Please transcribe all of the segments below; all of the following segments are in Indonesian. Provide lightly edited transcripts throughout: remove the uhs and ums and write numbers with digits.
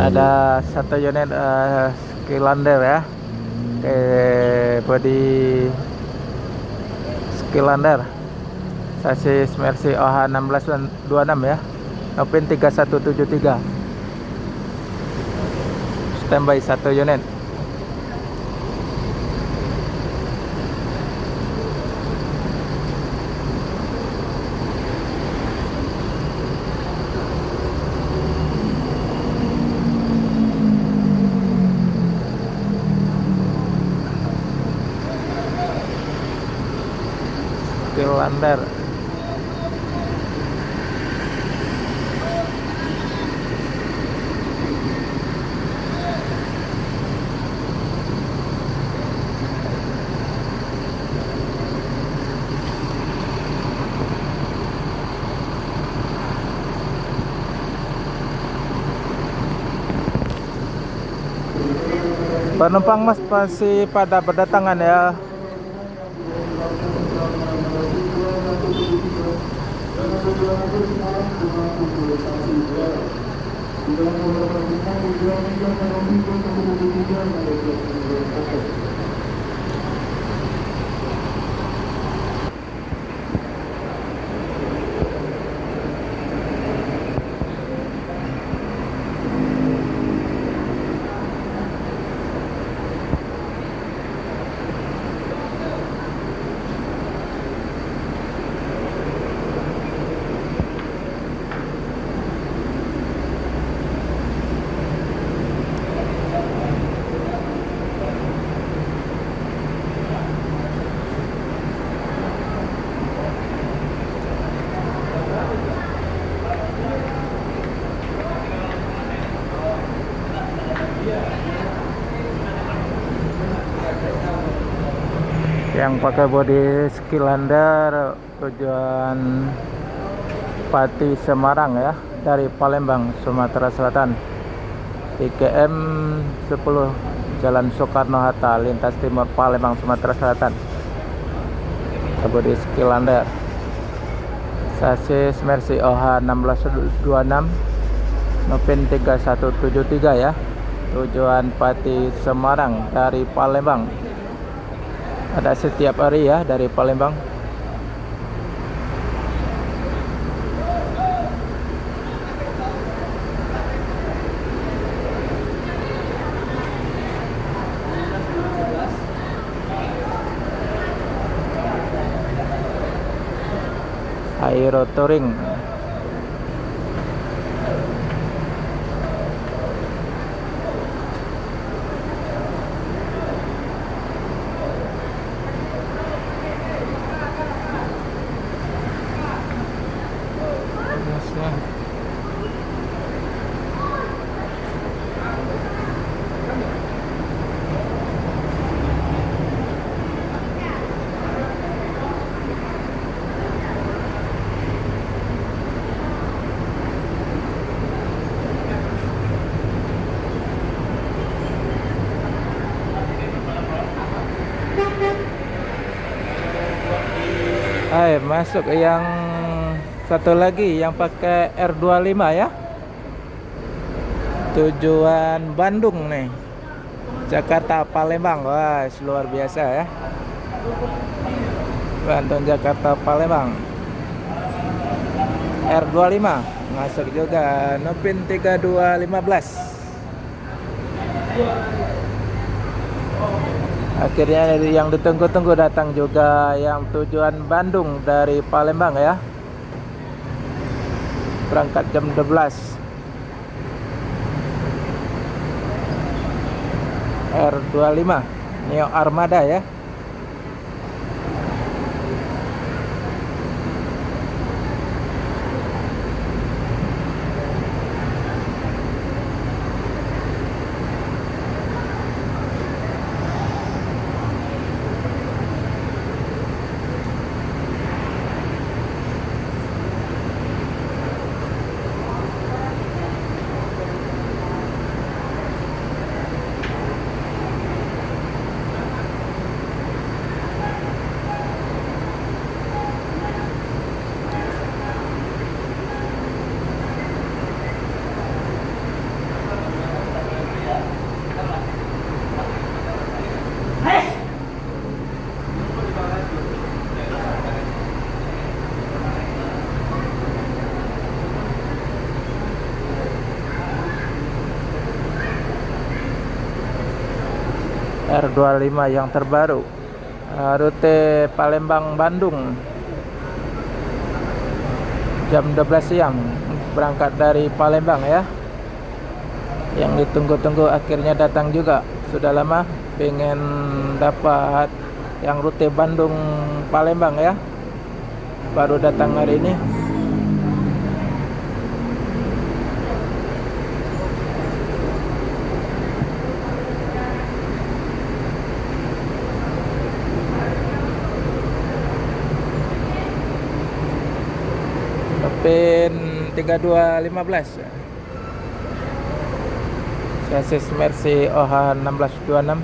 Ada satu unit Skylander ya. Oke, body Skylander. Sasis Mercy OH 1626 ya. Nopin 3173. Standby satu unit. Skylander. Penumpang mas masih pada berdatangan ya. Yang pakai body Skylander tujuan Pati Semarang ya, dari Palembang Sumatera Selatan. IKM 10 Jalan Soekarno-Hatta, lintas timur Palembang Sumatera Selatan. Body Skylander. Sasis Mercy OH 1626. Nopin 3173 ya. Tujuan Pati Semarang dari Palembang. Ada setiap hari ya dari Palembang. Aero Touring. Masuk yang satu lagi yang pakai R25 ya. Tujuan Bandung nih. Jakarta Palembang. Wah, luar biasa ya. Bandung Jakarta Palembang. R25 masuk juga. Nopin 3215. Akhirnya yang ditunggu-tunggu datang juga, yang tujuan Bandung dari Palembang ya. Berangkat jam 12. R25 Neo Armada ya. R25 yang terbaru, rute Palembang Bandung jam 12 siang berangkat dari Palembang ya. Yang ditunggu-tunggu akhirnya datang juga. Sudah lama pengen dapat yang rute Bandung Palembang ya, baru datang hari ini. PIN 3215, chassis Mercy OH 1626.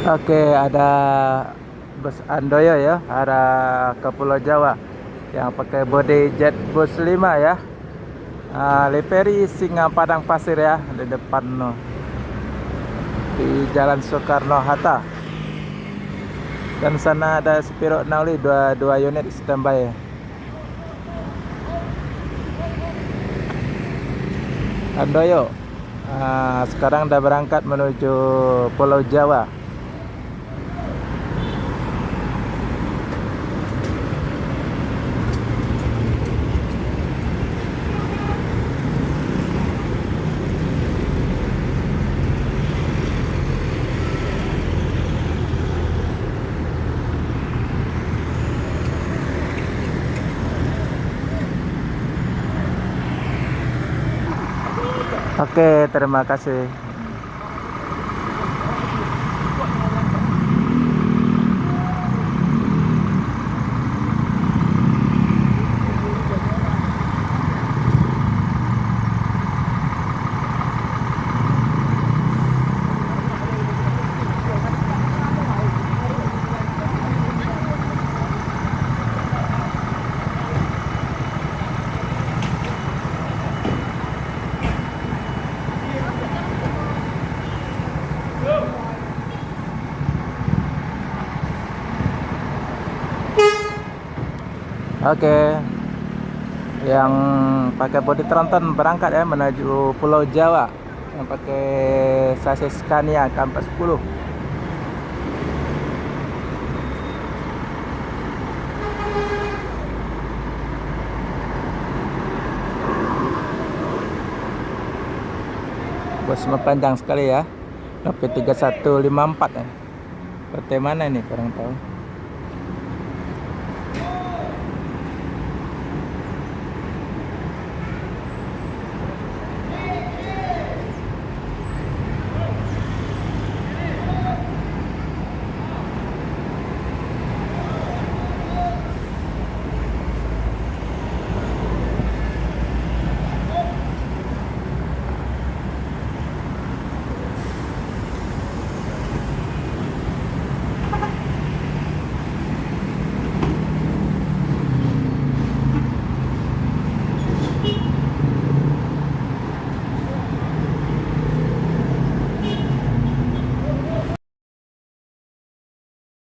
Oke, ada bus Andoyo ya, arah ke Pulau Jawa yang pakai body jet bus 5 ya. Livery Singa Padang Pasir ya, di depan no, di Jalan Soekarno Hatta. Dan sana ada Spiro Nauli 2 unit standby ya. Andoyo sekarang udah berangkat menuju Pulau Jawa. Oke, terima kasih. Oke, yang pakai body Tronton berangkat ya menuju Pulau Jawa, yang pakai chassis Scania K40. Bos panjang sekali ya, sampai 3154 ya. Rute mana ini kurang tahu.